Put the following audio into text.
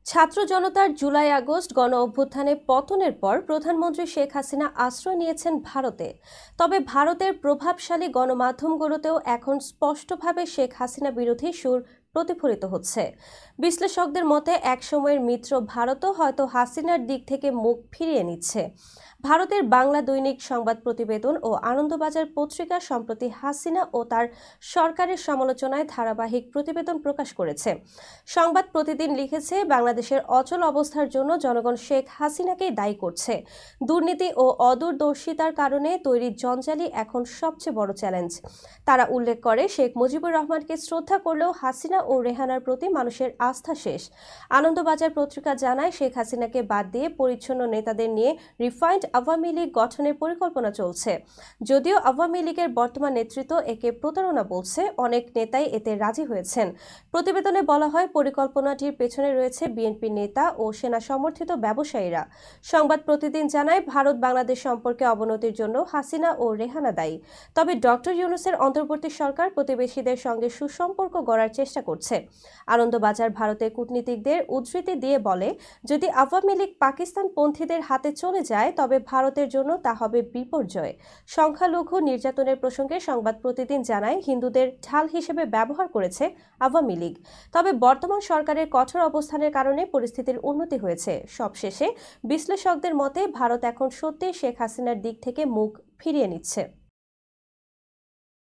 ছাত্র জনতার July August গণ অভ্যুত্থানে পতনের পর প্রধানমন্ত্রী শেখ হাসিনা আশ্রয় নিয়েছেন ভারতে। তবে ভারতের প্রভাবশালী গণমাধ্যমগুলোতেও এখন স্পষ্টভাবে শেখ হাসিনা বিরোধী সুর প্রতিফলিত হচ্ছে। বিশ্লেষকদের মতে একসময়ের মিত্র ভারতও হয়তো হাসিনার দিক থেকে মুখ ফিরিয়ে নিচ্ছে। ভারতের বাংলা দৈনিক সংবাদ প্রতিবেদন ও আনন্দবাজার পত্রিকা সম্প্রতি হাসিনা ও তার সরকারের সমালোচনায় ধারাবাহিক প্রতিবেদন প্রকাশ করেছে। সংবাদ প্রতিদিন লিখেছে, বাংলাদেশের অচল অবস্থার জন্য জনগণ শেখ হাসিনাকেই দায়ী করছে। দুর্নীতি ও অদূরদর্শিতার কারণে তৈরি জঞ্জালি এখন সবচেয়ে বড় চ্যালেঞ্জ। তারা উল্লেখ করে, শেখ মুজিবুর রহমানকে শ্রদ্ধা করলেও হাসিনা ও রেহানার প্রতি মানুষের আস্থা শেষ। আনন্দবাজার পত্রিকা জানায়, শেখ হাসিনাকে বাদ দিয়ে পরিচ্ছন্ন নেতাদের নিয়ে রিফাইন্ড আওয়ামী লীগ গঠনের পরিকল্পনা চলছে। যদিও আওয়ামী লীগের বর্তমান নেতৃত্ব একে প্রতারণা বলছে, অনেক নেতাই এতে রাজি হয়েছেন। প্রতিবেদনে বলা হয়, পরিকল্পনাটির পেছনে রয়েছে বিএনপি নেতা ও সেনা সমর্থিত ব্যবসায়ীরা। সংবাদ প্রতিদিন জানায়, ভারত বাংলাদেশ সম্পর্কে অবনতির জন্য হাসিনা ও রেহানা দায়ী। তবে ডক্টর ইউনূসের অন্তর্বর্তী সরকার প্রতিবেশীদের সঙ্গে সুসম্পর্ক গড়ার চেষ্টা করছে। আনন্দবাজার ভারতের কূটনীতিকদের উদ্ধৃতি দিয়ে বলে, যদি আওয়ামী লীগ পাকিস্তানপন্থীদের হাতে চলে যায় তবে ভারতের জন্য তা হবে বিপর্যয়। সংখ্যালঘু নির্যাতনের প্রসঙ্গে সংবাদ প্রতিদিন জানায়, হিন্দুদের ঢাল হিসেবে ব্যবহার করেছে আওয়ামী লীগ। তবে বর্তমান সরকারের কঠোর অবস্থানের কারণে পরিস্থিতির উন্নতি হয়েছে। সবশেষে বিশ্লেষকদের মতে ভারত এখন সত্যিই শেখ হাসিনার দিক থেকে মুখ ফিরিয়ে নিচ্ছে।